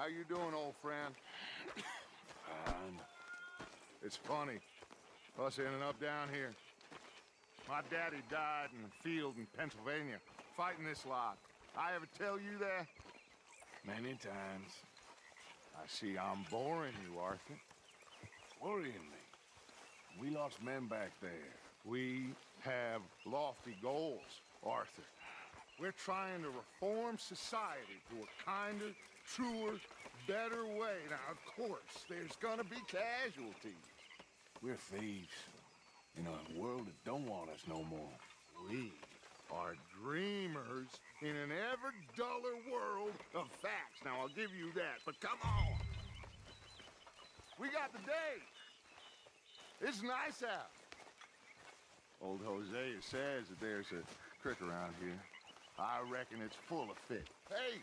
How you doing, old friend? Fine. It's funny, us ending up down here. My daddy died in the field in Pennsylvania, fighting this lot. I ever tell you that? Many times. I see I'm boring you, Arthur. Worrying me. We lost men back there. We have lofty goals, Arthur. We're trying to reform society to a kinder, truer, better way. Now, of course, there's gonna be casualties. We're thieves. In a world that don't want us no more. We are dreamers in an ever duller world of facts. Now, I'll give you that, but come on. We got the day. It's nice out. Old Hosea says that there's a creek around here. I reckon it's full of fish. Hey,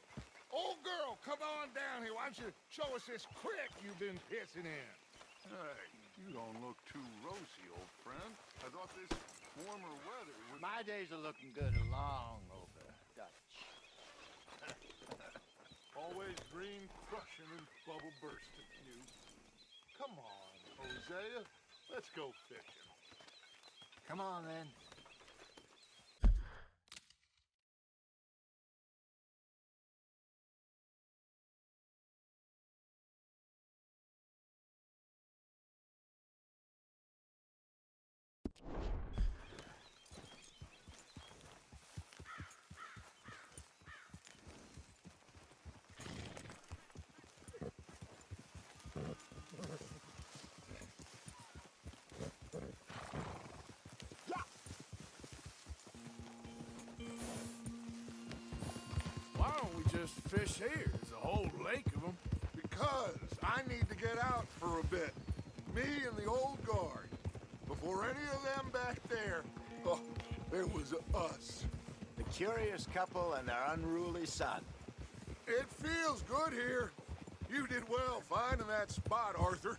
old girl, come on down here. Why don't you show us this creek you've been pissing in? Hey, you don't look too rosy, old friend. I thought this warmer weather would... My days are looking good along over Dutch. Always green crushing and bubble bursting, you. Come on, Hosea. Let's go fishing. Come on, then. Why don't we just fish here? There's a whole lake of them. Because I need to get out for a bit. Me and the old guard. Before any of them back there, oh, there was us. The curious couple and their unruly son. It feels good here. You did well finding that spot, Arthur.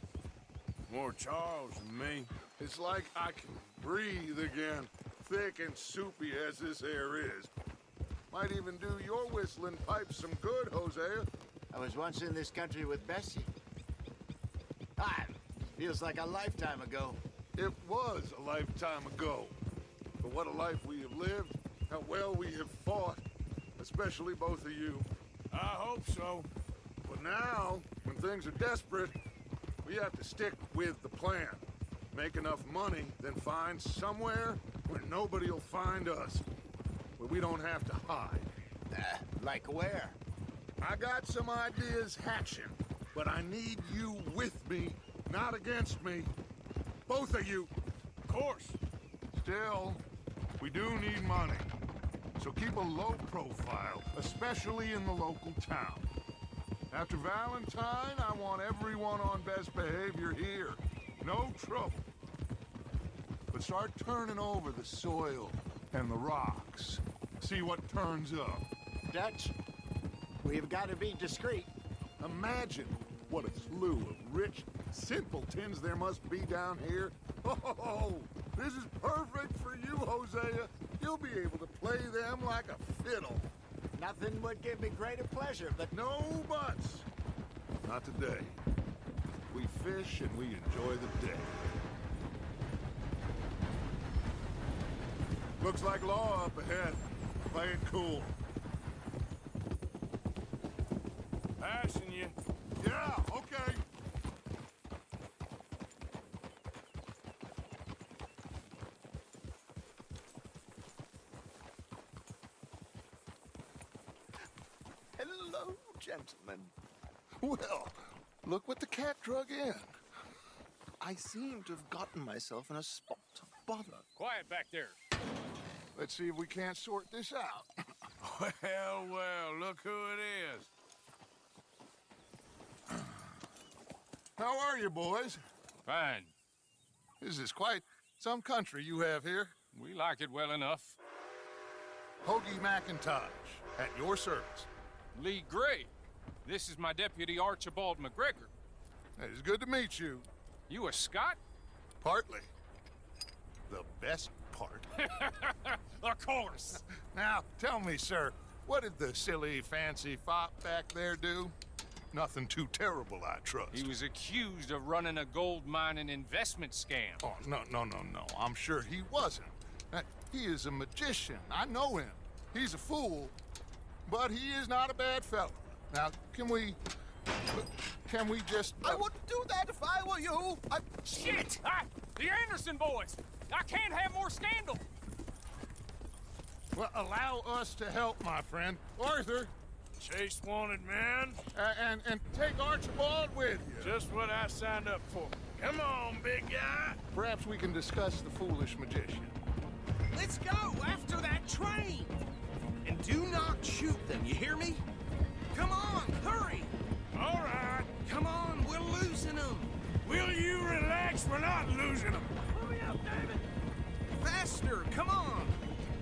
More Charles than me. It's like I can breathe again, thick and soupy as this air is. Might even do your whistling pipes some good, Hosea. I was once in this country with Bessie. Feels like a lifetime ago. It was a lifetime ago. But what a life we have lived, how well we have fought, especially both of you. I hope so. But now, when things are desperate, we have to stick with the plan. Make enough money, then find somewhere where nobody will find us. Where we don't have to hide. Like where? I got some ideas hatching, but I need you with me, not against me. Both of you. Of course. Still, we do need money. So keep a low profile, especially in the local town. After Valentine, I want everyone on best behavior here. No trouble. But start turning over the soil and the rocks. See what turns up. Dutch, we've got to be discreet. Imagine what a slew of rich simpletons there must be down here. Oh, this is perfect for you, Hosea. You'll be able to play them like a fiddle. Nothing would give me greater pleasure, but No buts. Not today. We fish and we enjoy the day. Looks like law up ahead. Play it cool. Passing you. Yeah, okay. hello, gentlemen. Well, look what the cat drug in. I seem to have gotten myself in a spot of bother. Quiet back there. Let's see if we can't sort this out. Well, well, look who it is. How are you, boys? Fine. This is quite some country you have here. We like it well enough. Hoagie McIntosh, at your service. Lee Gray. This is my deputy Archibald McGregor. It's good to meet you. You a Scot? Partly. The best part. Of course. Now, tell me, sir, what did the silly, fancy fop back there do? Nothing too terrible, I trust. He was accused of running a gold mining investment scam. Oh, no. I'm sure he wasn't. He is a magician. I know him. He's a fool, but he is not a bad fellow. Now, can we just... I wouldn't do that if I were you. Shit! The Anderson boys! I can't have more scandal! Well, allow us to help, my friend. Arthur, Chase wanted man. and take Archibald with you. Just what I signed up for. Come on, big guy. Perhaps we can discuss the foolish magician. Let's go after that train! And do not shoot them, you hear me? Come on, hurry! All right. Come on, we're losing them! Will you relax? We're not losing them. Hurry up, David! Faster, come on!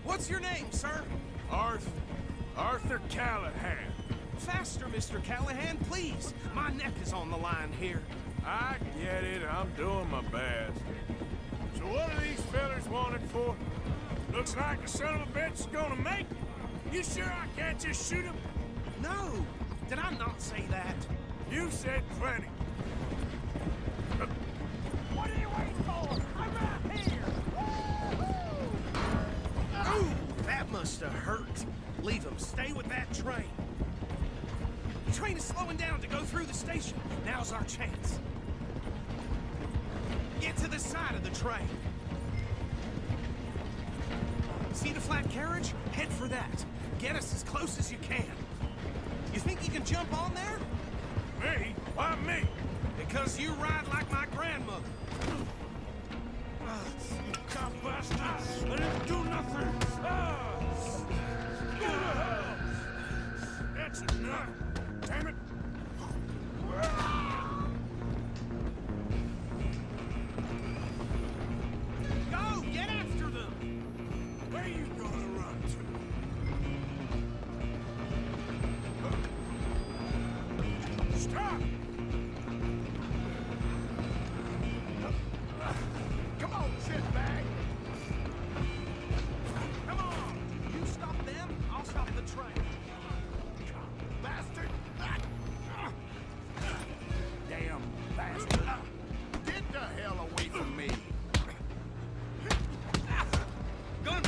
What's your name, sir? Arthur Callahan. Faster, Mr. Callahan, please! My neck is on the line here. I get it. I'm doing my best. So what are these fellers wanted for? Looks like the son of a bitch is gonna make it. You sure I can't just shoot him? No! Did I not say that? You said plenty. What are you waiting for? I'm right here! Ooh, that must have hurt. Leave him. Stay with that train. The train is slowing down to go through the station. Now's our chance. Get to the side of the train. See the flat carriage? Head for that. Get us as close as you can. You think you can jump on there? Me? Why me? Because you ride like my grandmother. You cop bastards! I didn't do nothing! Go to hell! That's enough! Damn it! Go! Get after them! Where you gonna run to? Stop! Come on, shitbag! Come on! You stop them, I'll stop the train. Bastard! Damn bastard. Get the hell away from me! Gun!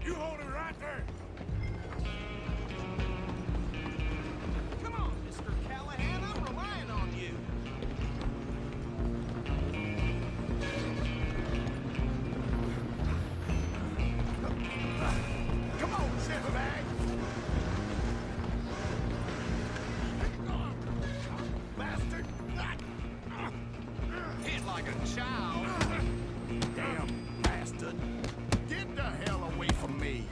You hold it right there! Come on, Mr. Callahan, I'm relying on you. Come on, shitbag! Bastard! Hit like a child. Damn bastard! Get the hell away from me!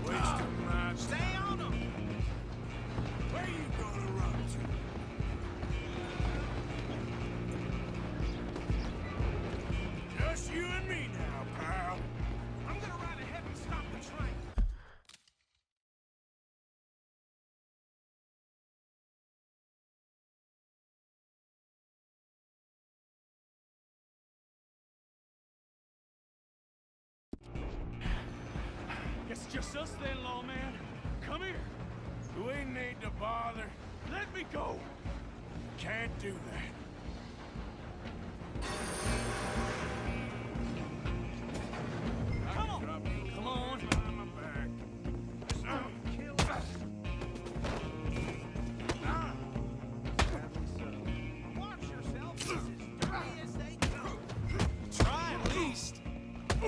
Wasting my... Stay on them. Where you gonna run to? Just you and me now, pal. I'm gonna ride ahead and stop the train. Guess it's just us then, lawman. Come here. We need to bother. Let me go. Can't do that. Come on. Come on. On my back. Kill us. Watch yourself. This is dirty as they go. Try at least. I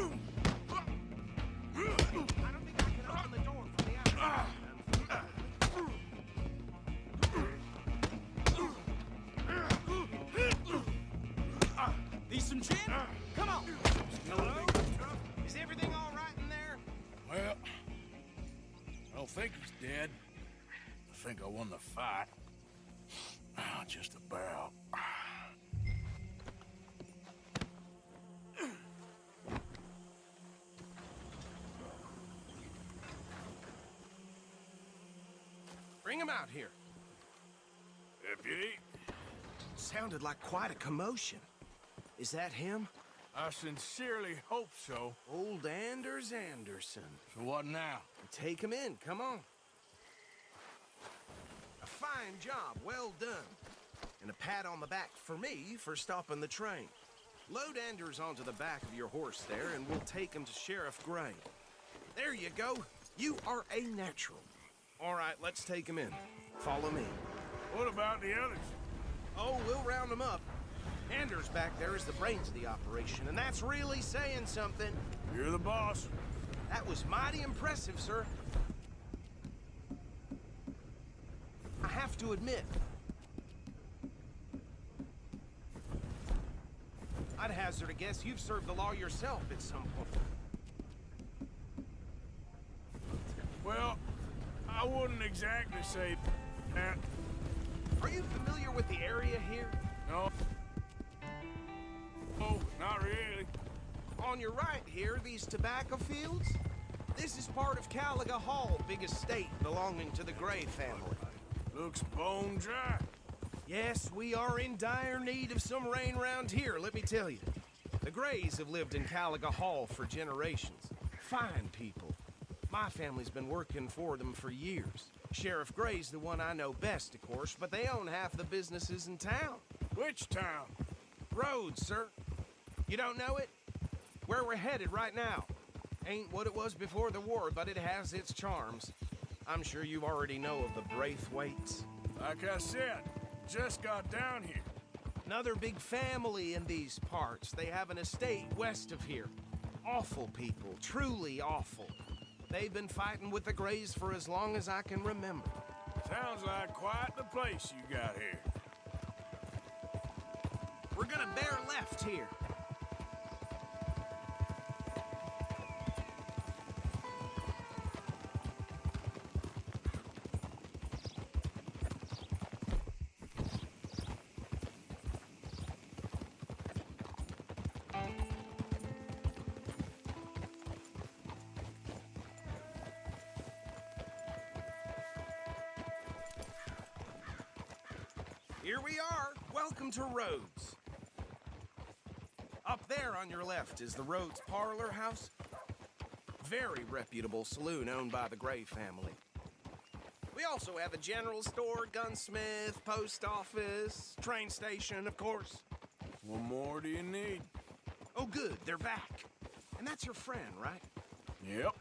don't think I can open the door from the outside. Need some gin? Come on. Hello? Is everything all right in there? Well, I don't think he's dead. I think I won the fight. Just about. Bring him out here. Deputy, Sounded like quite a commotion. Is that him? I sincerely hope so. Old Anders Anderson. So what now? Take him in, come on. A fine job, well done. And a pat on the back for me for stopping the train. Load Anders onto the back of your horse there, and we'll take him to Sheriff Gray. There you go. You are a natural. All right, let's take him in. Follow me. What about the others? Oh, we'll round them up. Anders back there is the brains of the operation, and that's really saying something. You're the boss. That was mighty impressive, sir. I have to admit, I'd hazard a guess you've served the law yourself at some point. Well, I wouldn't exactly say that. Are you familiar with the area here? No. Oh, not really. On your right here, these tobacco fields? This is part of Caliga Hall, big estate belonging to the Gray family. Looks bone dry. Yes, we are in dire need of some rain round here, let me tell you. The Grays have lived in Caliga Hall for generations. Fine people. My family's been working for them for years. Sheriff Gray's the one I know best, of course, but they own half the businesses in town. Which town? Rhodes, sir. You don't know it? Where we're headed right now. Ain't what it was before the war, but it has its charms. I'm sure you already know of the Braithwaites. Like I said, just got down here. Another big family in these parts. They have an estate west of here. Awful people, truly awful. They've been fighting with the Grays for as long as I can remember. Sounds like quite the place you got here. We're gonna bear left here. Here we are. Welcome to Rhodes. Up there on your left is the Rhodes Parlor House. Very reputable saloon owned by the Gray family. We also have a general store, gunsmith, post office, train station, of course. What more do you need? Oh, good, they're back. And that's your friend, right? Yep.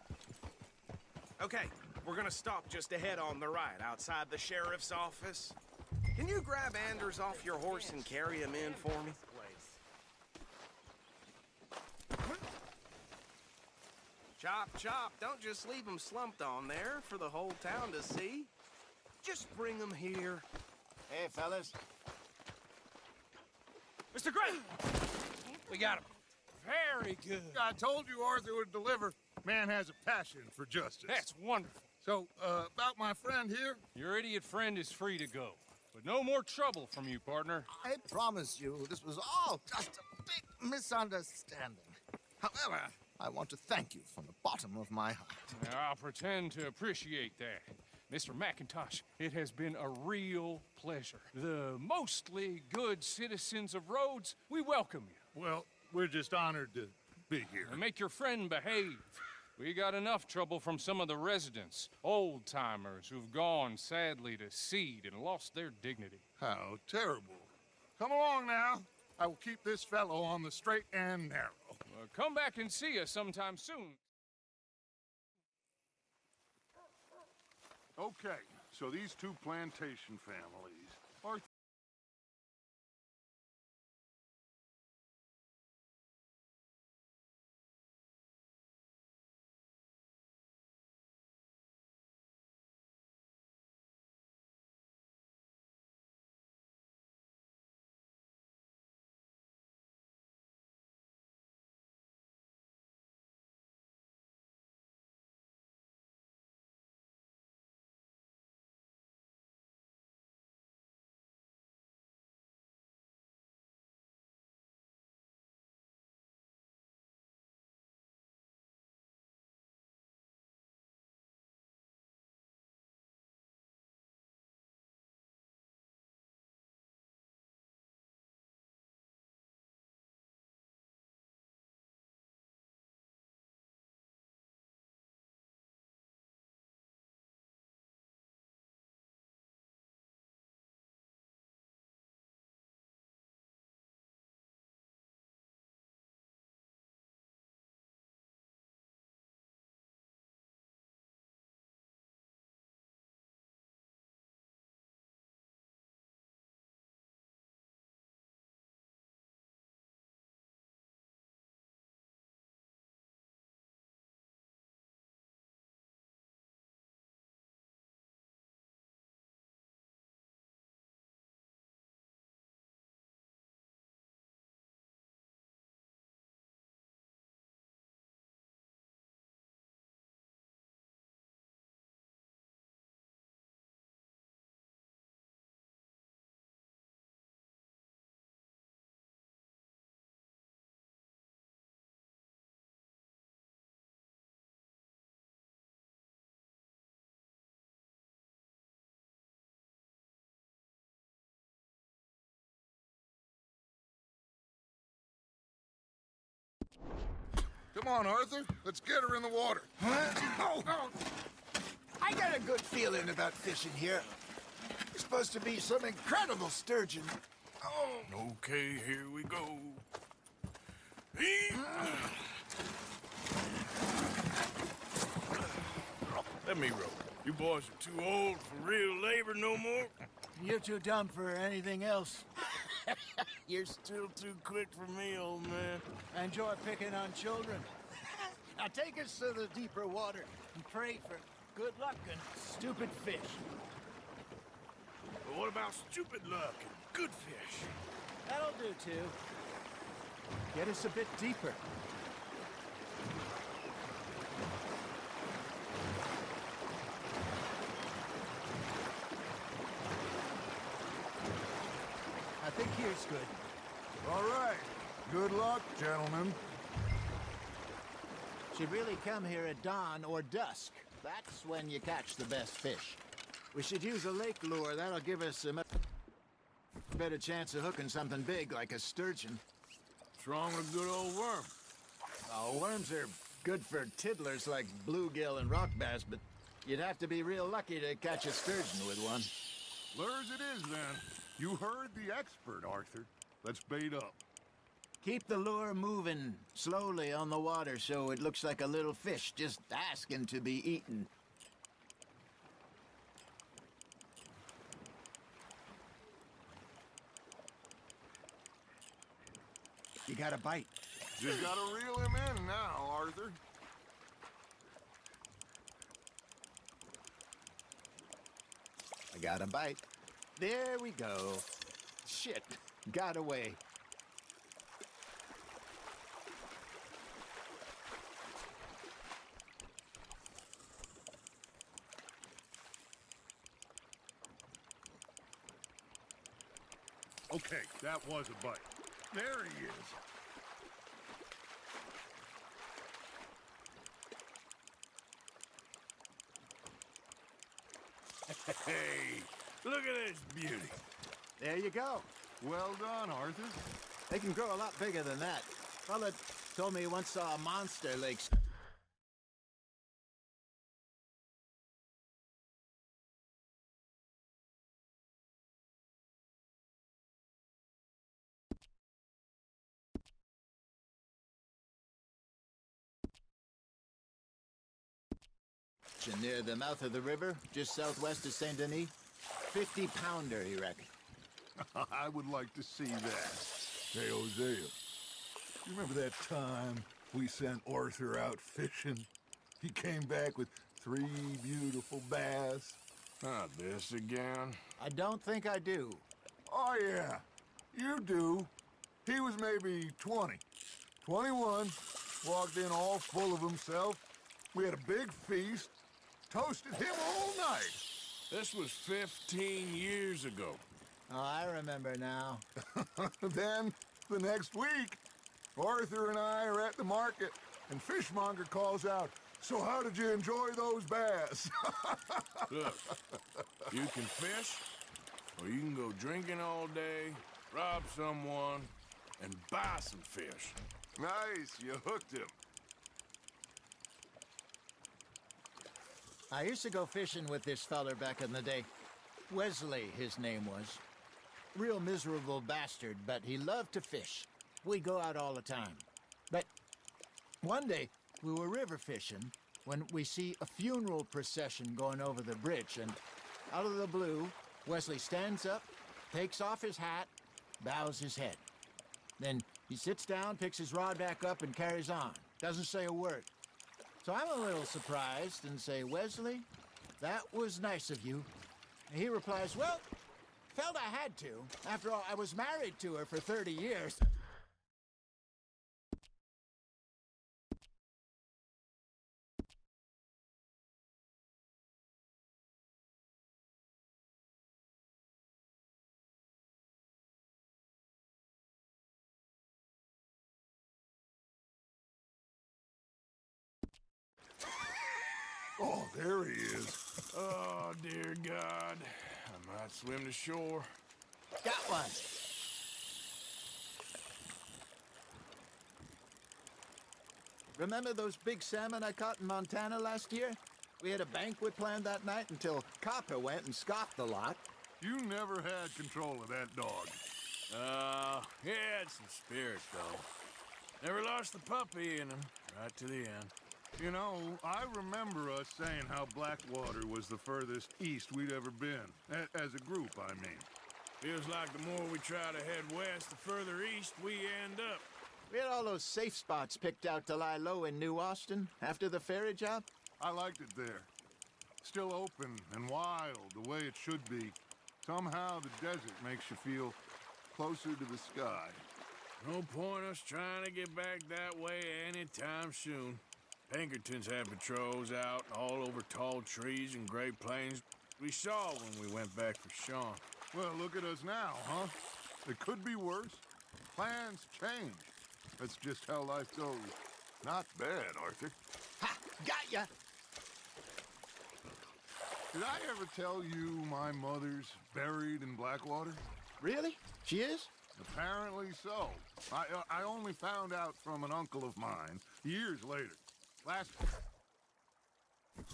Okay, we're gonna stop just ahead on the right, outside the sheriff's office. Can you grab Anders off your horse and carry him in for me? Chop, chop. Don't just leave him slumped on there for the whole town to see. Just bring him here. Hey, fellas. Mr. Gray! We got him. Very good. I told you Arthur would deliver. Man has a passion for justice. That's wonderful. So, about my friend here? Your idiot friend is free to go. But no more trouble from you, partner. I promise you, this was all just a big misunderstanding. However, I want to thank you from the bottom of my heart. Now, I'll pretend to appreciate that. Mr. McIntosh, it has been a real pleasure. The mostly good citizens of Rhodes, we welcome you. Well, we're just honored to be here. And make your friend behave. We got enough trouble from some of the residents, old-timers who've gone, sadly, to seed and lost their dignity. How terrible. Come along now. I will keep this fellow on the straight and narrow. Come back and see us sometime soon. Okay, so these two plantation families are Come on, Arthur. Let's get her in the water. Oh, I got a good feeling about fishing here. There's supposed to be some incredible sturgeon. Oh, Okay, here we go. Let me row. You boys are too old for real labor no more. you're too dumb for anything else. You're still too quick for me, old man. Enjoy picking on children. Now take us to the deeper water and pray for good luck and stupid fish. But what about stupid luck and good fish? That'll do, too. Get us a bit deeper. I think here's good. All right. Good luck, gentlemen. Should really come here at dawn or dusk. That's when you catch the best fish. We should use a lake lure. That'll give us a much better chance of hooking something big like a sturgeon. What's wrong with a good old worm? Oh, worms are good for tiddlers like bluegill and rock bass, but you'd have to be real lucky to catch a sturgeon with one. Lures it is, then. You heard the expert, Arthur. Let's bait up. Keep the lure moving slowly on the water so it looks like a little fish just asking to be eaten. You got a bite. Just gotta reel him in now, Arthur. I got a bite. There we go. Shit, got away. Okay, that was a bite. There he is. Hey, look at this beauty. There you go. Well done, Arthur. They can grow a lot bigger than that. Fella told me he once saw a monster lake. Near the mouth of the river, just southwest of Saint Denis. 50-pounder, he reckoned. I would like to see that. Hey, Hosea. You remember that time we sent Arthur out fishing? He came back with 3 beautiful bass. Not this again. I don't think I do. Oh, yeah. You do. He was maybe 20. 21. Walked in all full of himself. We had a big feast. Toasted him all night. This was 15 years ago. Oh, I remember now. Then, the next week, Arthur and I are at the market, and Fishmonger calls out, "So how did you enjoy those bass?" Look, you can fish, or you can go drinking all day, rob someone, and buy some fish. Nice, you hooked him. I used to go fishing with this feller back in the day. Wesley, his name was. Real miserable bastard, but he loved to fish. We'd go out all the time. But one day, we were river fishing when we see a funeral procession going over the bridge, and out of the blue, Wesley stands up, takes off his hat, bows his head. Then he sits down, picks his rod back up, and carries on. Doesn't say a word. So I'm a little surprised and say, "Wesley, that was nice of you." And he replies, "Well, felt I had to. After all, I was married to her for 30 years. Oh, there he is. Oh, dear God. I might swim to shore. Got one." Remember those big salmon I caught in Montana last year? We had a banquet planned that night until Copper went and scoffed the lot. You never had control of that dog. He had some spirit, though. Never lost the puppy in him, right to the end. You know, I remember us saying how Blackwater was the furthest east we'd ever been. As a group, I mean. Feels like the more we try to head west, the further east we end up. We had all those safe spots picked out to lie low in New Austin after the ferry job. I liked it there. Still open and wild, the way it should be. Somehow the desert makes you feel closer to the sky. No point us trying to get back that way anytime soon. Pinkertons had patrols out all over tall trees and Great Plains. We saw when we went back for Sean. Well, look at us now, huh? It could be worse. Plans change. That's just how life goes. Not bad, Arthur. Ha! Got ya! Did I ever tell you my mother's buried in Blackwater? Really? She is? Apparently so. I only found out from an uncle of mine years later. Last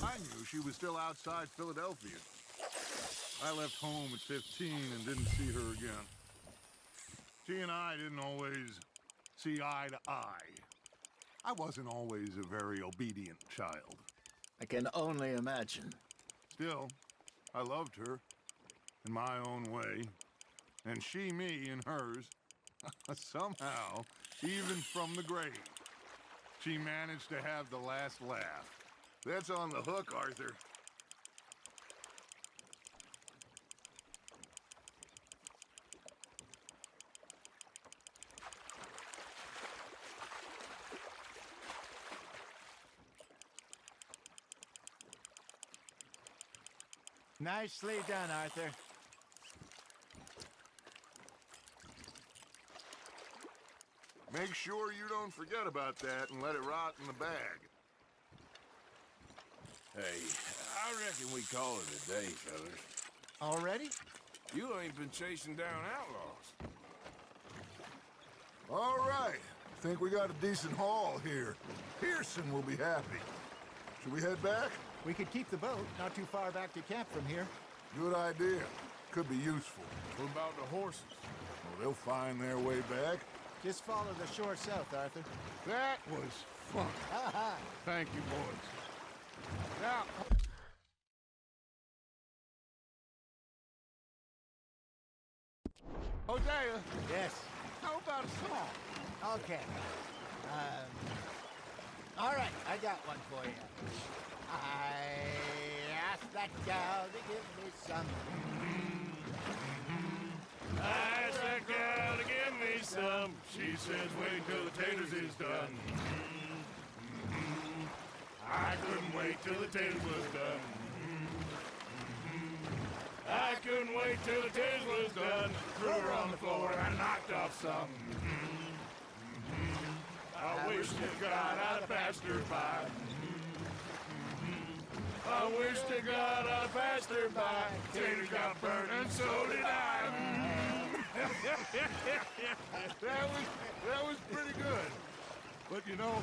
I knew she was still outside Philadelphia. I left home at 15 and didn't see her again. She and I didn't always see eye to eye. I wasn't always a very obedient child. I can only imagine. Still, I loved her in my own way, and she me in hers. Somehow, even from the grave, she managed to have the last laugh. That's on the hook, Arthur. Nicely done, Arthur. Make sure you don't forget about that and let it rot in the bag. Hey, I reckon we call it a day, fellas. Already? You ain't been chasing down outlaws. All right. Think we got a decent haul here. Pearson will be happy. Should we head back? We could keep the boat not too far back to camp from here. Good idea. Could be useful. What about the horses? Well, they'll find their way back. Just follow the shore south, Arthur. That was fun. Thank you, boys. Now... Hosea, Yes. how about a song? Okay. All right, I got one for you. I asked that gal to give me some. I asked that gal to give me some. She says, wait till the taters is done. I couldn't wait till the taters was done. I couldn't wait till the taters was done. Threw her on the floor and knocked off some. I wish to God I'd passed her by. I wish to God I'd passed her by. Taters got burned and so did I. That was pretty good. But you know,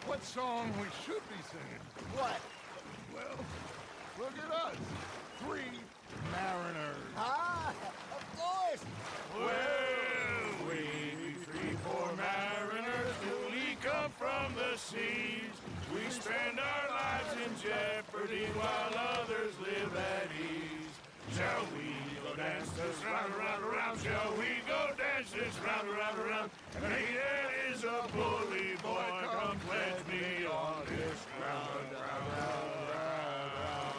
what song we should be singing? What? Well, look at us. 3 mariners. Ah, of course. Well, we 3 poor mariners newly come from the seas. We spend our lives in jeopardy while others live at ease. Shall we go dance this round, around, around? Shall we go dance this round, around, around? And he that is a bully boy, come pledge me on this ground, round, round, round.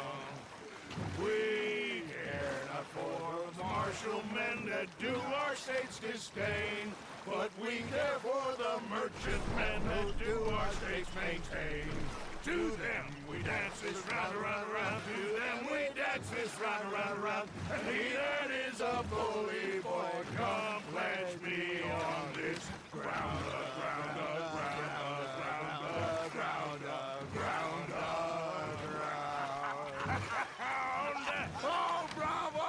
We care not for martial men that do our state's disdain, but we care for the merchant men that do our state's maintain. To them we dance this round, around, around. To them we dance this round, around, around. And he that is a bully boy, come pledge me on this ground, ground, ground, ground, ground, ground, ground. Oh, bravo!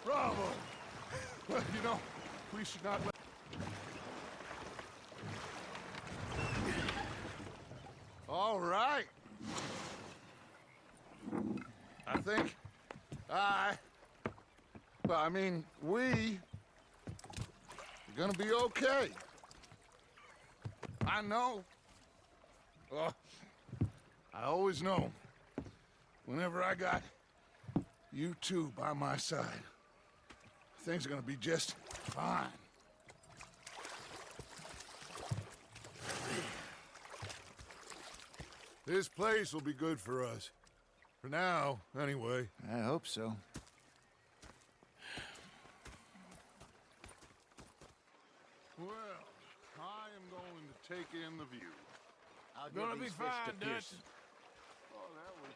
Bravo! Well, you know, we should not let... think we are gonna be okay. I know. Oh, I always know. Whenever I got you two by my side, things are gonna be just fine. This place will be good for us. For now, anyway. I hope so. Well, I am going to take in the view. I'll give Gonna be these fish to fine, Dutch. Pearson. Oh, that was...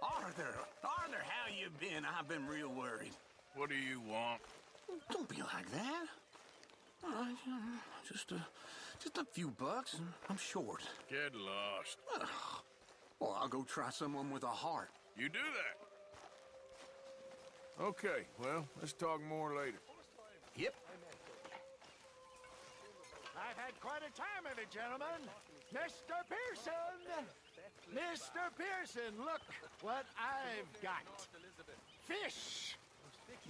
Arthur, how you been? I've been real worried. What do you want? Don't be like that. All right, just a few bucks, and I'm short. Get lost. Well, I'll go try someone with a heart. You do that. Okay, well, let's talk more later. Yep. I've had quite a time of it, gentlemen. Mr. Pearson! Mr. Pearson, look what I've got. Fish!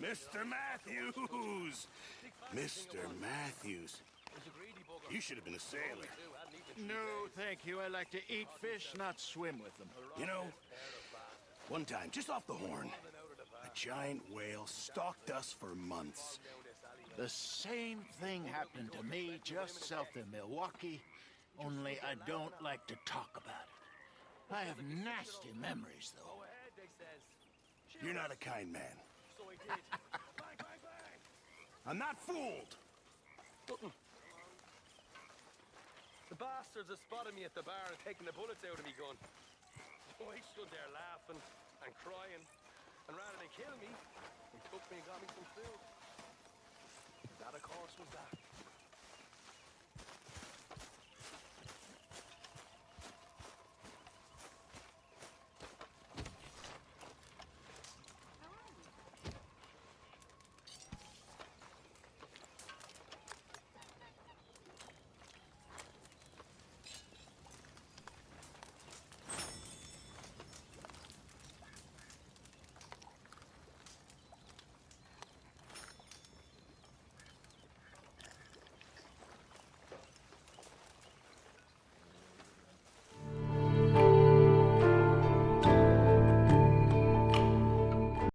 Mr. Matthews! Mr. Matthews. You should have been a sailor. No, thank you. I like to eat fish, not swim with them. You know, one time, just off the Horn, a giant whale stalked us for months. The same thing happened to me just south of Milwaukee, only I don't like to talk about it. I have nasty memories, though. You're not a kind man. I'm not fooled. The bastards have spotted me at the bar and taken the bullets out of me gun. So I stood there laughing and crying, and rather than kill me, they took me and got me some food. That, of course, was that.